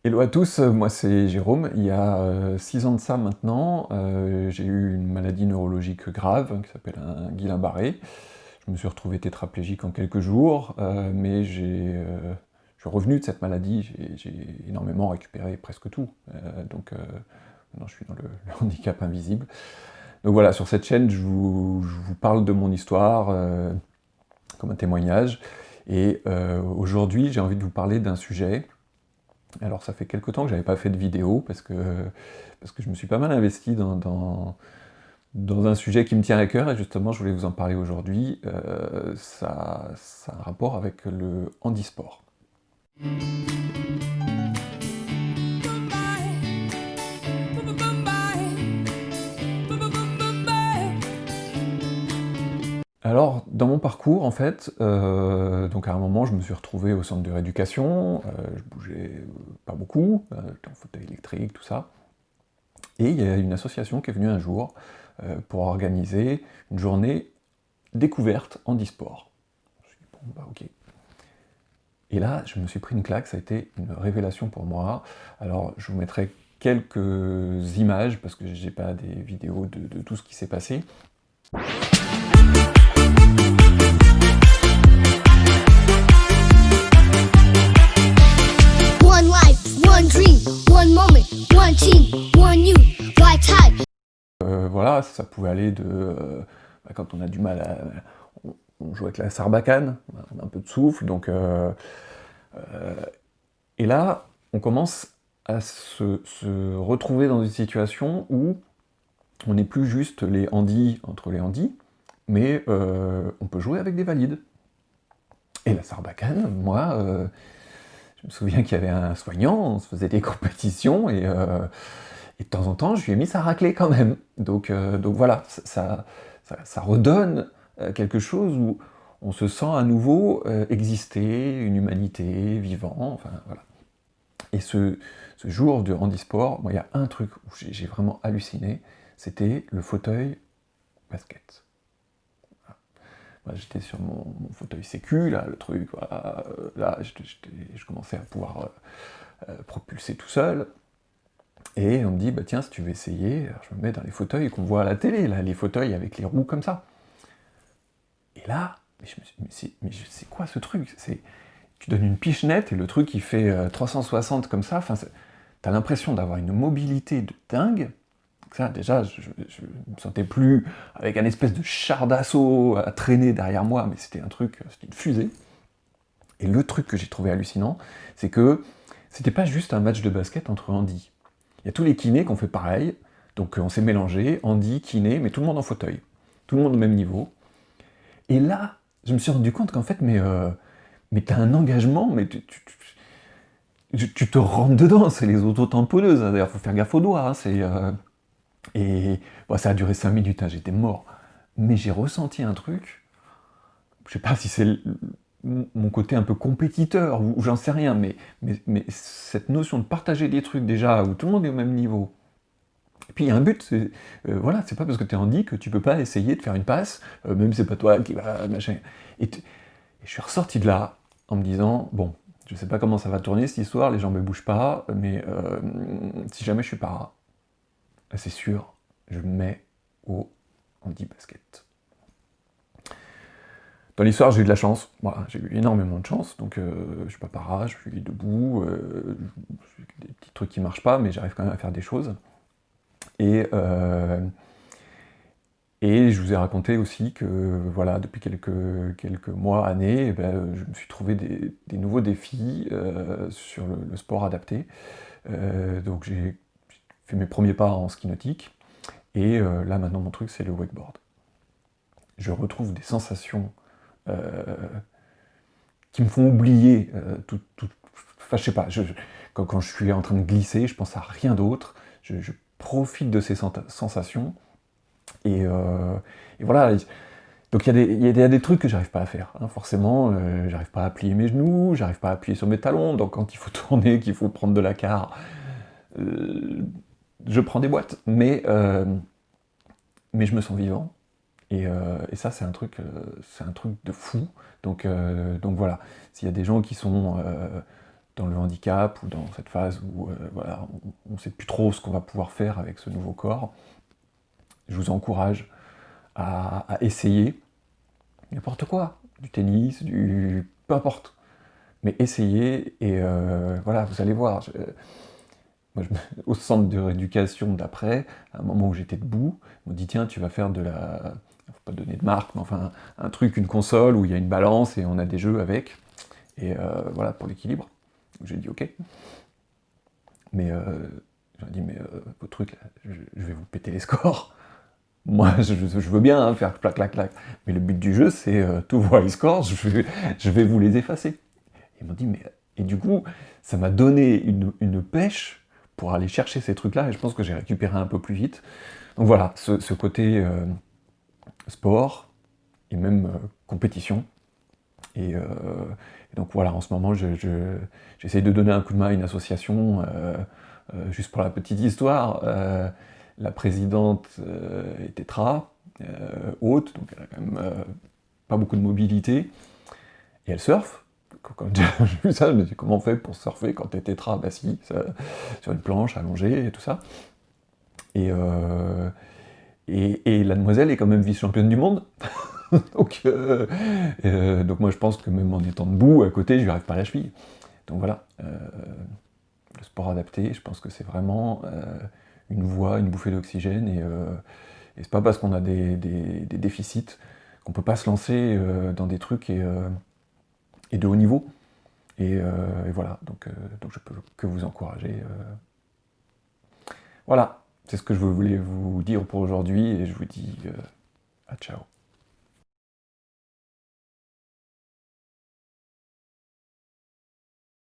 Hello à tous, moi c'est Jérôme. Il y a 6 ans de ça maintenant, j'ai eu une maladie neurologique grave qui s'appelle un Guillain-Barré. Je me suis retrouvé tétraplégique en quelques jours, mais je suis revenu de cette maladie, j'ai énormément récupéré presque tout. Maintenant je suis dans le handicap invisible. Donc voilà, sur cette chaîne, je vous parle de mon histoire comme un témoignage. Et aujourd'hui, j'ai envie de vous parler d'un sujet. Alors ça fait quelque temps que j'avais pas fait de vidéo parce que je me suis pas mal investi dans un sujet qui me tient à cœur et justement je voulais vous en parler aujourd'hui. Ça a un rapport avec le handisport. Alors, dans mon parcours, en fait, donc à un moment, je me suis retrouvé au centre de rééducation, je bougeais pas beaucoup, j'étais en fauteuil électrique, tout ça. Et il y a une association qui est venue un jour pour organiser une journée découverte handisport. Je me suis dit, bon, bah ok. Et là, je me suis pris une claque, ça a été une révélation pour moi. Alors, je vous mettrai quelques images, parce que j'ai pas des vidéos de tout ce qui s'est passé. One life, one dream, one moment, one team, one youth, fly high. Voilà, ça pouvait aller de... quand on a du mal à... On joue avec la sarbacane, on a un peu de souffle, et là, on commence à se retrouver dans une situation où on n'est plus juste les handis entre les handis, mais on peut jouer avec des valides. Et la sarbacane, moi, je me souviens qu'il y avait un soignant, on se faisait des compétitions, et de temps en temps, je lui ai mis sa raclée quand même. Donc voilà, ça redonne quelque chose où on se sent à nouveau exister, une humanité, vivant, enfin voilà. Et ce jour de handisport, moi, il y a un truc où j'ai vraiment halluciné, c'était le fauteuil basket. Moi, j'étais sur mon fauteuil sécu, là, le truc, voilà, là, je commençais à pouvoir propulser tout seul. Et on me dit, bah tiens, si tu veux essayer, alors je me mets dans les fauteuils qu'on voit à la télé, là, les fauteuils avec les roues comme ça. Et là, je me suis dit, mais c'est quoi ce truc? Tu donnes une pichenette et le truc il fait 360 comme ça, enfin, t'as l'impression d'avoir une mobilité de dingue. Ça, déjà, je me sentais plus avec un espèce de char d'assaut à traîner derrière moi, mais c'était un truc, c'était une fusée. Et le truc que j'ai trouvé hallucinant, c'est que c'était pas juste un match de basket entre handis. Il y a tous les kinés qui ont fait pareil, donc on s'est mélangé, handi, kiné, mais tout le monde en fauteuil. Tout le monde au même niveau. Et là, je me suis rendu compte qu'en fait, mais t'as un engagement, mais tu te rentres dedans, c'est les auto-tamponneuses, hein. D'ailleurs, faut faire gaffe aux doigts, hein, et bon, ça a duré 5 minutes, hein, j'étais mort. Mais j'ai ressenti un truc, je sais pas si c'est mon côté un peu compétiteur, ou j'en sais rien, mais cette notion de partager des trucs déjà, où tout le monde est au même niveau. Et puis il y a un but, voilà, c'est pas parce que t'es handi que tu peux pas essayer de faire une passe, même si c'est pas toi qui va, machin. Et je suis ressorti de là, en me disant, bon, je sais pas comment ça va tourner cette histoire, les jambes ne bougent pas, mais si jamais je suis para, c'est sûr, je me mets au handi-basket. Dans l'histoire, j'ai eu de la chance, voilà, j'ai eu énormément de chance, donc je suis pas para, je suis debout, des petits trucs qui marchent pas, mais j'arrive quand même à faire des choses. Et, et je vous ai raconté aussi que, voilà, depuis quelques mois, années, eh ben, je me suis trouvé des nouveaux défis sur le sport adapté. Donc j'ai fait mes premiers pas en ski nautique, et là maintenant mon truc c'est le wakeboard. Je retrouve des sensations qui me font oublier enfin je sais pas, quand je suis en train de glisser, je pense à rien d'autre, je profite de ces sensations, et voilà. Donc il y a des trucs que j'arrive pas à faire, hein, forcément, j'arrive pas à plier mes genoux, j'arrive pas à appuyer sur mes talons, donc quand il faut tourner, qu'il faut prendre de la carre, je prends des boîtes, mais je me sens vivant, et ça c'est un truc de fou, donc voilà, s'il y a des gens qui sont dans le handicap ou dans cette phase où voilà, on ne sait plus trop ce qu'on va pouvoir faire avec ce nouveau corps, je vous encourage à essayer n'importe quoi, du tennis, peu importe, mais essayez et voilà, vous allez voir. Moi, au centre de rééducation d'après, à un moment où j'étais debout, on m'a dit tiens, tu vas faire de la... faut pas donner de marque, mais enfin, un truc, une console où il y a une balance et on a des jeux avec, et voilà, pour l'équilibre. J'ai dit ok. Mais j'ai dit mais vos trucs, là, je vais vous péter les scores. Moi, je veux bien hein, faire clac, clac, clac. Mais le but du jeu, c'est tous vos high scores, je vais vous les effacer. Ils m'ont dit, mais... Et du coup, ça m'a donné une pêche pour aller chercher ces trucs-là, et je pense que j'ai récupéré un peu plus vite. Donc voilà, ce côté sport, et même compétition. Et donc voilà, en ce moment, j'essaye de donner un coup de main à une association, juste pour la petite histoire. La présidente est tétra, haute, donc elle a quand même pas beaucoup de mobilité, et elle surfe. Quand j'ai vu ça, je me dis comment on fait pour surfer quand t'es tétra? Bah si, sur une planche allongée et tout ça. Et la demoiselle est quand même vice-championne du monde. donc moi je pense que même en étant debout à côté, je lui arrive pas à la cheville. Donc voilà, le sport adapté, je pense que c'est vraiment une voie, une bouffée d'oxygène, et c'est pas parce qu'on a des déficits qu'on peut pas se lancer dans des trucs et de haut niveau. Et voilà, donc je peux que vous encourager. Voilà, c'est ce que je voulais vous dire pour aujourd'hui, et je vous dis à ciao.